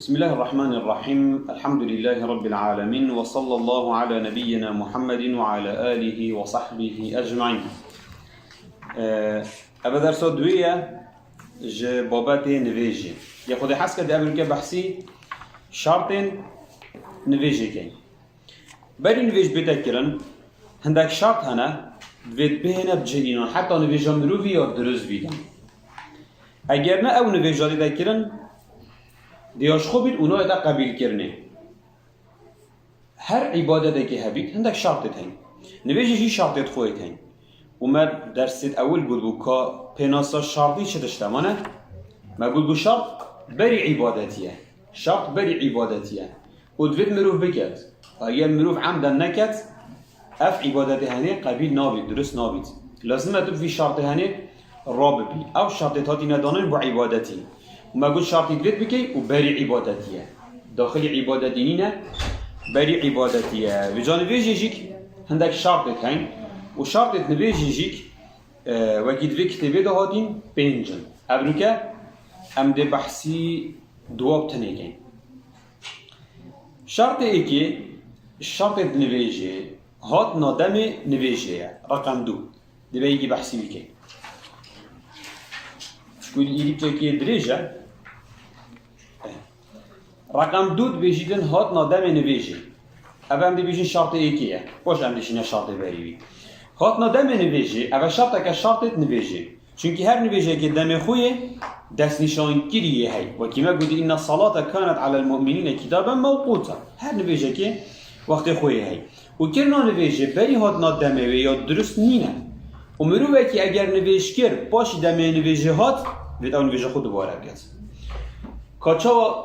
بسم الله الرحمن الرحيم. الحمد لله رب العالمين، وصلى الله على نبينا محمد وعلى آله وصحبه أجمعين. أبا درس دوية بابات نفيجي ياخد حسك دي قبل كده بحثي شرط نفيجي كين بري نفيج بتذكرن هندك شرط هنا دويت بهنا بجهينون حتى نفيجا مروفي يا دروز بيدن اگرنا او نفيجا تذكرن دیاش خوبید اونها ادا قبیل کرنه هر عبادتی که هبید هندک شرطت هن نویجش هی شرطت خویت هن اومد درست اول بود بو که پناسا شرطی چه دشتمانه ما بود بو شرط بری عبادتیه شرط بری عبادتیه و دوید مروف بکد اگر مروف عمدا نکد اف عبادت هنه قبیل نابید درست نابید لازم تو فی شرط هنه راب بی او شرطت هاتی ندانن با عبادتی وما قلت شرطي دريت بكي وباري عبادتيه داخل عبادتينينا باري عبادتيه بجانب يجيك عندك شرط كاين وشرط نبيج يجيك وكيد في كتابه ده هاتين بينجن ابروكا ام دي بحثي دواب تنيكين شرط ايكي الشرط نبيجي هات نادم نبيجي رقم 2 دي بيجي بحثي بكي شكون يجي بتاكي دريجه رقم 2 بيجيدن هات نادم نبيجي افهم دي بيجي شرط ايكيه باش ام ديشنا شرط بريوي هات نادم نبيجي اول شرط که شرط نبيجي چونكي هر نبيجي که دم خويه دست نشان گیریه هی و کیما گفتی ان الصلاه كانت على المؤمنين كتابا موقوتا هر نبيجي که وقت خويه هی و کرنا نبيجي بری هات نادم یا درست نینه و مروه که اگر نویش کرد باش دم نویجه هات وید اون نویجه خود دوباره بگید کاچا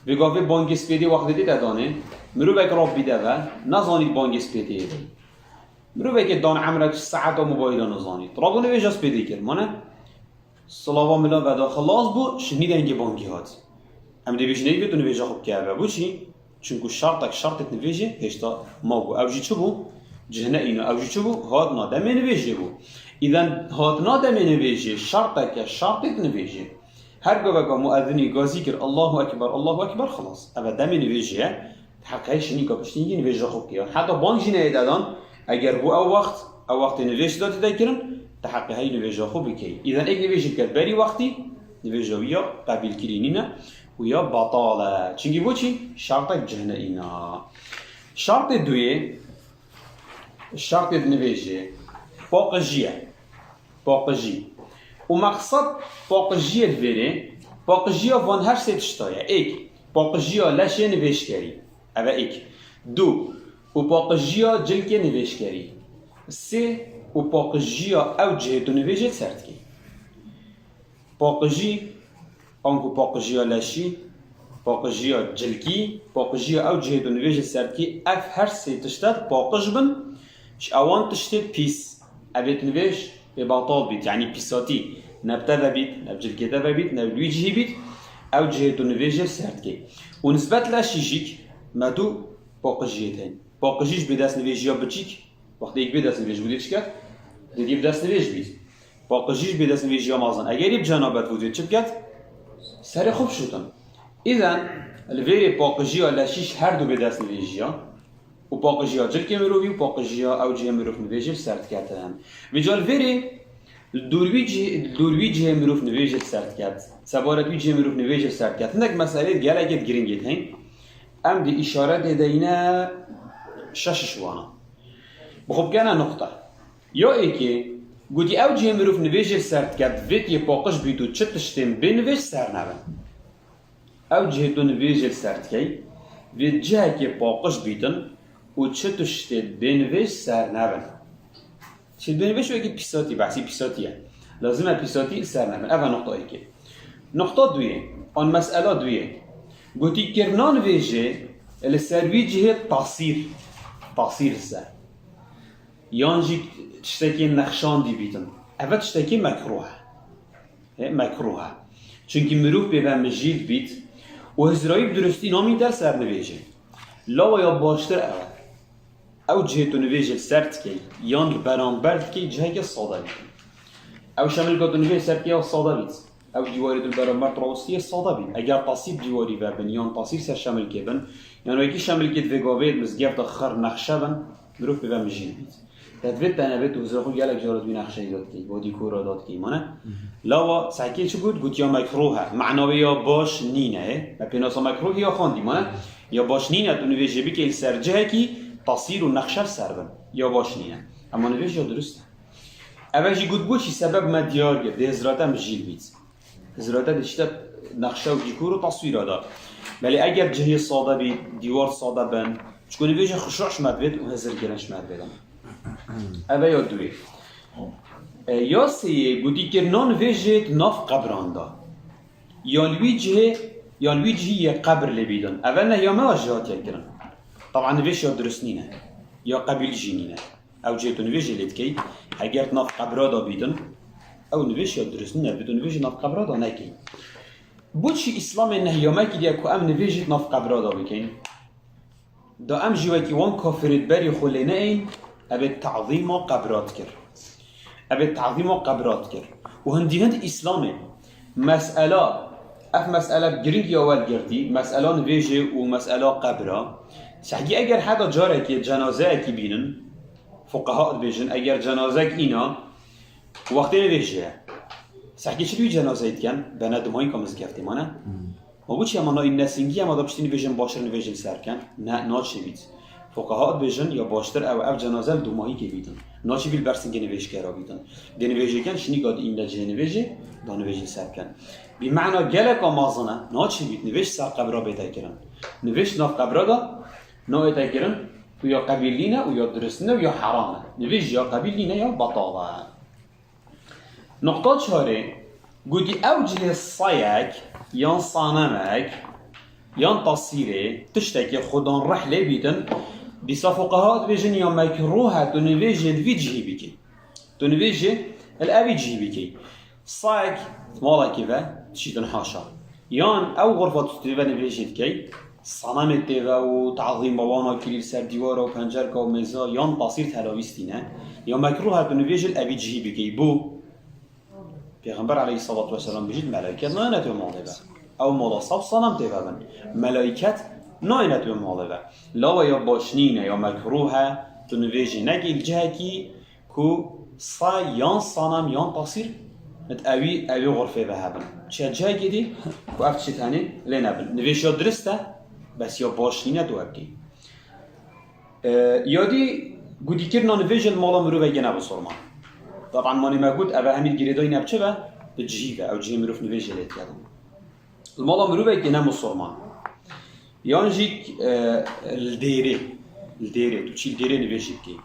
بگاوه بانگ سپیدی وقت دیده دانه مروه که راب بیده و نزانید بانگ سپیدی ایده مروه که دان عمرک ساعت و موبایل نزانید رابو نویجه سپیدی کرد مانه صلاوه ملان و دا خلاص بو شنید انگی بانگی هات هم دی بیش نویجه تو نویجه خوب کرده بو چی؟ چونکو شرطت نویجه هشتا ما بو اوجی چو بو؟ جهنه اینو اوجی چو بو؟ هاد نادم نویجه بو إذن هات نادم نویجه شرطك شرطت نویجه هر جوابك مؤذني جازيكر الله أكبر خلاص أبدا دم نویجه حقیقی شنی کابشتینی نویجه خوب کیا حتی بانک جنه دادن اگر بو او وقت نویج داده دکرن تحقیقی نویجه خوب کی إذن اگه نویجه کرد بری وقتی نویجه ویا قبیل کرینینه ویا بطاله چنگی بو چی شرطك جهنه اینا شرط دویه شرط نویجه باقجی ومقصد باقجی الفيري باقجی وان هر سه تشتايه ایک باقجی لشه نویشگری اوه ایک دو و باقجی جلکه نویشگری سه و باقجی او جهتو نویجه سرد کی باقجی آنکو باقجی لشی باقجی جلکی باقجی او جهتو نویجه سرد کی اف هر سه تشتاد باقج بن ش اوان تشتاد پیس أبيت نبيش ببطال بيت يعني بيساتي نبتذا بيت نبجلكتا بيت نبلويجي بيت أو جهتو نبيجي سرتكي ونسبة لاش يجيك ما دو باقجيتين باقجيش بداس نبيجي بتشيك وقت يك بداس نبيجي بديش كات دي بداس نبيجي بيت باقجيش بداس نبيجي مازن أجر بجنابات وديت شبكات سر خوب شوتن إذن الفيري باقجي ولا شيش هر دو بداس نبيجي و باقجیا جلکه مروی و باقجیا او جه مروف نویجه سرد کردن ویجال ویری دوروی جه مروف نویجه سرد کرد سبارت وی جه مروف نویجه سرد کرد هندک مسئله گلگت گرینگیت هین ام دی اشاره دیدینه شششوانا بخوب کنه نقطه یا ای که گوتی او جه مروف نویجه سرد کرد ویت یه باقج بیدو چه تشتیم بنویج سر نبن او جه دو نویجه سرد کی ویت جه که باقج بیدن و چه تشته بنویش سر نبن چه بنویش بگی پیساتی بحثی پیساتیه لازمه پیساتی سر نبن اول نقطه ای که نقطه دویه آن مسئله دویه گوتی کرنان ویجه السروی جه تاثیر سر یانجی تشتکی نخشان دی بیتن اول تشتکی مکروه چونکه مروف به مجید بیت و هزرایی بدرستی نامی در سر نویجه لا و یا باشتر او جهتو نویجه سرد کی یان برانبرد کی جهه که ساده بید او شامل که نویجه سرد کی او ساده بید او دیواری دل برابر تراوستی ساده بین اگر تصیب دیواری و بن یا تصیب سر شامل که بن یعنی اگه شامل که وگاوید مزگفت خر نقشه بن بروف به مجین بید تدوید تنبت و زرخو گلک جارد بی نقشه داد کی با دیکورا داد کی مانه لاوا سعی چه گفت یا مکروه معنوی یا باش نینه و پیناسا مکروه یا خواندی مانه یا باش نینه تو نویجه بی که سرجه کی تصیر و نقشه سر بن یا باش نینه اما نویجه درسته اولی گفت چی سبب مدیار گرد هزراتا مجیل بید هزراتا دشته نقشه و دیکور و تصویر داد ولی اگر جهی ساده بید دیوار ساده بن چون نویجه خشوعش مدوید و هزر گرنش مدویدم اوه یا دوی یا سیه گویی که نان ویجت ناف قبران دا یا الویجه یه قبر لبیدن اوه نه یا مواجهات یکرن طبعا نویش یا درست نینه یا قبیل جینینه او جهتو نویجه لید که اگر ناف قبرا دا بیدن او نویش یا درست نینه بیدن نویجه ناف قبرا دا نکی بودشی اسلام نهیامه که دیا که ام نویجت ناف قبرا دا بکن دا ام جیوه که وان کافرت بری خلینه این ابي تعظيم قبرات كر ابي تعظيم قبرات كر وهندي هند اسلامي مساله مساله جرينج يا ول جرتي مساله نفيجي ومساله قبره صحيح اگر حدا جارك جنازه كي بينن فقهاء بيجن اگر جنازه اینا وقتی نفيجي صحيح چه جنازه كان بنادمای کامز گفتی مانه ما بود چه مانا این نسینگی اما داشتین نفيجن باشر نفيجن سر کن نه ناچوید فقهاء بيجن یا باشتر او جنازه دومایی که بیدن ناچی بیل برسنگ نویش کرا بیدن دی نویجه کن شنی گاد این لجه نویجه دا نویجه سر کن بی معنا گلک آمازنه ناچی بید نویش سر قبرا بیتا کرن نویش ناف قبرا دا نا ایتا کرن و یا قبیلینه و یا درستنه و یا حرامه نویش یا قبیلینه یا بطاله نقطه چهاره گودی اوجه صایک یا صانمک یا تصیره تشتکی خودان رحله بیدن بيصا فقهاء بيجن يا مكروهة تنويجه الفيجهي بكي تنويجه الأبيجهي بكي صاك مالا كيفا تشيدن حاشا يان أو غرفة تستيفا نويجه كي صنم التيفا وتعظيم بوانا كليل سر ديوارا وپنجركا وميزا يان تصير تلاويستينا يا مكروهة تنويجه الأبيجهي بكي بو پیغمبر عليه الصلاة والسلام بيجد ملائكة ما نتو مالبا أو مالا صف صنم تيفا بن ملائكة ناینه تو مالبه لا یا باشنینه یا مکروهه تو نویجی نگی الجهه کی کو صا یان صانم یان تصیر مت اوی غرفه به هبن چه جهه گیدی کو افت چه تانی لنبن نویج یا درسته بس یا باشنینه دو ابکی یادی گودی کرنا نویج المالا مروفه گنه بسرمان طبعا مانی مگود اوه همین گریدای نبچه به جهیوه او جهی مروف نویج لیت کردم المالا مروفه گنه بسرمان يانجيك الديري توشي الديري نويشيك كي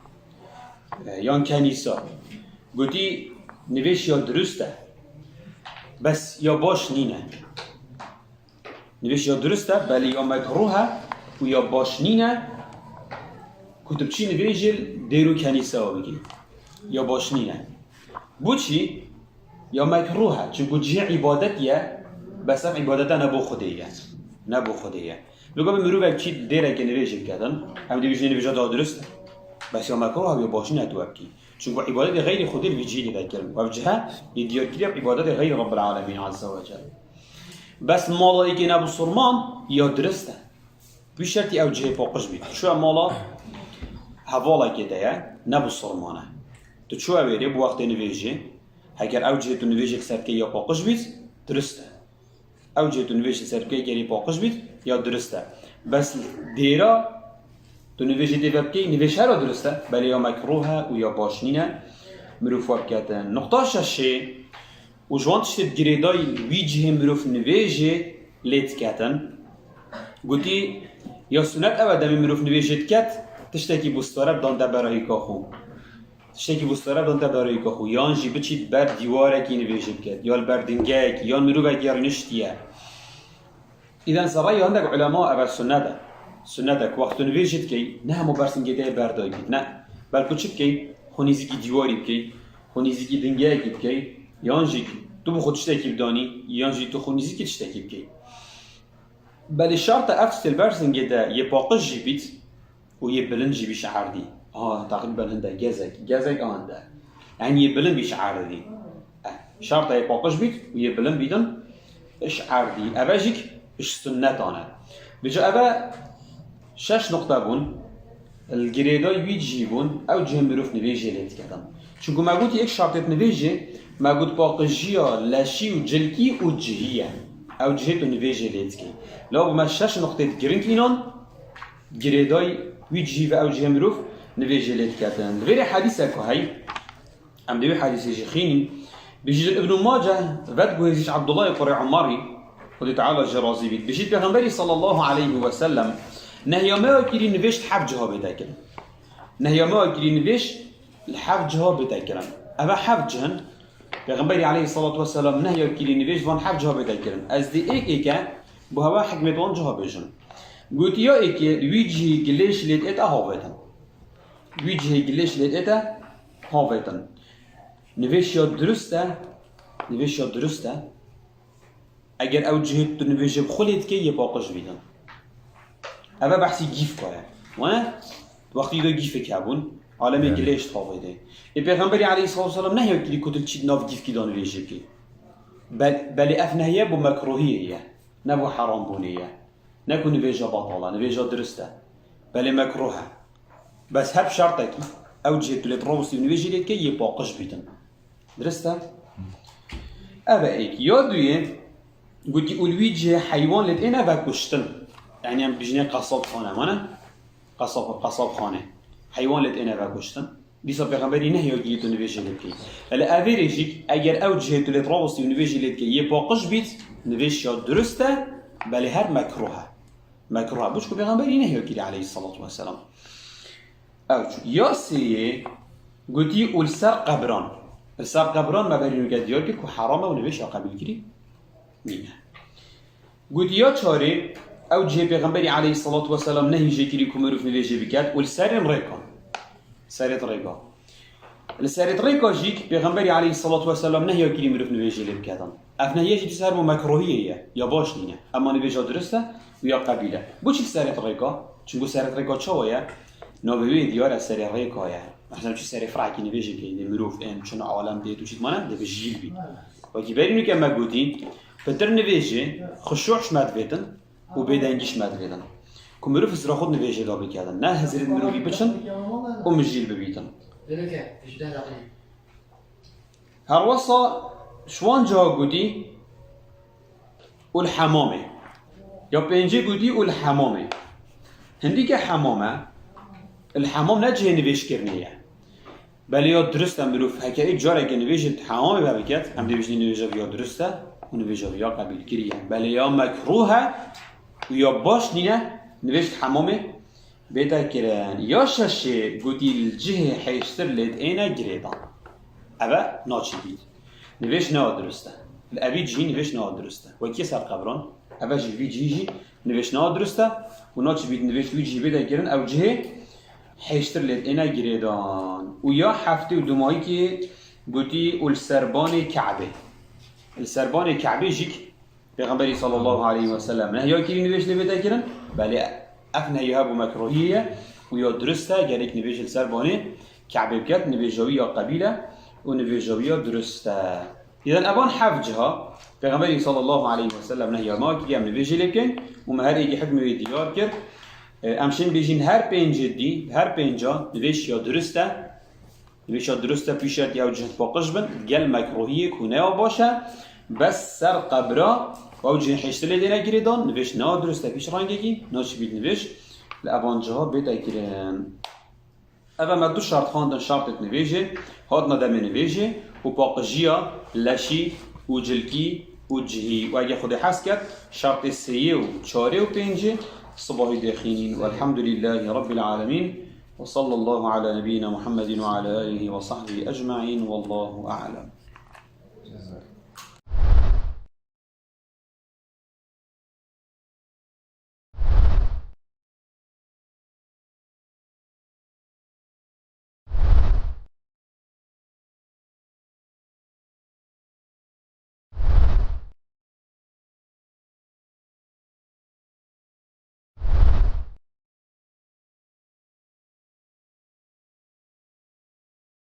يان كنيسة قلتي نويش يا درسته بس يا باش نينه نويش يا درسته بل يا مكروهه ويا باش نينه كتبشي نويجل ديرو كنيسة وبكي يا باش نينه بوشي يا مكروهه چونكو جه عبادتيه بس ام عبادتها نبو خديه نبو خديه لوگا به مروه چی دیره که نویجه کردن هم دیویجه نویجه دا درسته بس یا مکروه یا باشی ندو ابکی چون که عبادت غیر خودی الویجه لیده کرد و جهه دیار کلی عبادت غیر رب العالمین عز و جل بس مالا که نبو سرمان یا درسته بی شرطی او جهه پاقش بید شو مالا حوالا که ده نبو سرمانه تو چو اویره بو وقت نویجه اگر او جهه تو نویجه کسر که یا پاقش بید درسته او جهه تو نویجه کسر که یا پاقش بید یا درسته بس دیرا تو نویجه دیوه بکی نویشه را درسته بله یا مکروهه و یا باشنینه مروف واب کردن نقطه ششه و جوان تشتید گریدای ویجه مروف نویجه لیت کردن گوتی یا سنت او دمی مروف نویجه کت تشتکی بستاره بدان ده برای کاخو تشتکی بستاره بدان ده برای کاخو یان جی بچید بر دیواره کی نویجه بکد یا بر دنگه کی یا مروف گرنشتیه إذا سرای عندك علماء أبى سنتك وقت نویجت کی نه هم برسن جدای بردای بید نه بل کوچک کی خونیزی کی دیواری بکی خونیزی کی دنگه کی بکی یانجی تو بخود تشتکی بدانی یانجی تو خونیزی کی تشتکی بکی بل شرط أفصل برسن جدا يباقش جبيت ويبلن جبي شعردي تقريبا هندا جزك آنده يعني يبلن بشعردي شرط باقش بيت ويبلن بيدن إش عردي أباجيك إش سنتانه بجا أبا 6 نقطة بون الجريداي بيجيبون أو جهم بروف نبيجي ليت كدن چونكو ما قلت إيك شرطة نبيجي ما قلت باقجيا لاشي وجلكي وجهية أو جهتو نبيجي ليت كي لو ما 6 نقطة جرينكينون جريداي بيجيب أو جهم بروف نبيجي ليت كدن غير حديثك هاي أم دوي حديث جخيني بيجي ابن ماجه فات جوزيش عبد الله يقرأ عماري قد تعالى جرازي بيت بيجي بيغنبري صلى الله عليه وسلم نهي ما كيري نفيش حفجها بتاكلم نهي ما كيري نفيش الحفجها بتاكلم أبا حفجهن بيغنبري عليه الصلاة والسلام نهي كيري نفيش فان حفجها بتاكلم از دي إيكا بهوا حكمة وانجها بجن قلت يا إيكا ويجي قليش ليت إتا هافتن ويجي قليش ليت إتا هافتن نفيش يا درسته اگر او جهت نفيش بخليت كي يباقش بيدن أبا بحثي جيف كايا وانا وقتی دا گیف کبون عالم گلیش تفاوته پیغمبری علیه الصلاة والسلام نهی کلی کتل چید ناف گیف کی دان ویجه کی بل اف نهیه بو مکروهیه نه بو حرام بونیه نکو نویجه باطاله نویجه درسته بل مکروهه بس هب شرطه کی او جهت لت روسی نویجه لت کی یه باقش بیتن درسته أبا إيك يادوية قلت الويجه حيوان لت إنا بكشتن يعني هم بجنيه قصاب خانه مانه قصاب خانه حيوان لت إنا بكشتن بيسا بيغمبري نهي يجيتو نويجه لت كي هلا أفيريجيك أجر أو جهت لت روسي نويجه لت كي يباقش بيت نويجه درسته بل هر مكروهه بوشكو بيغمبري نهي يجي عليه الصلاة والسلام أو ياسي قلتي والسر قبران السر قبران ما برينو قديار كي كو حرامه ونويش قبل كري مينه قلت يا چاري او جه پیغمبري عليه الصلاة والسلام نهي جيكري كمروف نويجه بكات والسر ريكا سرت ريكا السرت ريكا جيك پیغمبري عليه الصلاة والسلام نهي يكري مروف نويجه بكاتن افنهيه جي تسهر مكروهيه يا باش نينه اما نويجه درسته ويا قبيله بوچي سرت ريكا چونگو سرت ريكا چاويه نوبوي ديار سر ريكا يا مثلا چی سر فرعی نویجه که مروف ام چون عالم دیت و چیت مانه ده بجیل بی و کی برینو که مگوتی پتر نویجه خشوعش مد بیتن و بدنگیش مد بیتن که مروف اسرا خود نویجه دابی کردن نه هزارت مروفی بچن و مجیل ببیتن هر وصا شوان جا گوتی الحمامه یا پنجه گوتی الحمامه هندی که حمامه الحمام نجه نویش کرنیه بل یا درسته مروف هکری جاره که نویجه حمام ببکت هم نویجه نویجه بیا درسته و نویجه بیا قبیل کریه بل یا مکروهه و یا باش نینه نویجه حمام بیتا کرن یا ششه گوتی الجه حیشتر لید اینه گریدان اوه ناچی بید نویش نه درسته الابی جی نویش نه درسته و کی سر قبران اوه جی وی جی نویش نه درسته و ناچی بید نویش وی جی بیتا کرن او جه حیشتر لید اینا گریدان و یا هفته و دومایی که گوتی السربان کعبه السربان کعبه جیک پیغمبری صلی الله علیه و سلم نه یا کی نویش لبیتا کرن بله افنه یه هبو مکروهیه و یا درسته گریک نویش السربان کعبه بکت نویجاوی یا قبیله و نویجاوی یا درسته اذن ابان حفجها پیغمبری صلی الله علیه و سلم نه یا ما کی هم نویش لبکن و مهر ایگی حکم دیار کرد امشین بیشین هر پنجا نویش یا درسته پیشت یا جهت باقش بند گل مکروهیه کنه باشه بس سر قبرا و جهت حشتله دیره گریدان نویش نا درسته پیش رنگی ناچی بید نویش لعوانجه ها بیتا گرن اوه ما دو شرط خواندن شرطت نویشه هاد ندم نویشه و باقجیا لشی و جلکی و جهی و اگه خود حس کرد شرط سیه و چاره و پنجه صباح داخلين والحمد لله رب العالمين وصلى الله على نبينا محمد وعلى آله وصحبه أجمعين والله أعلم.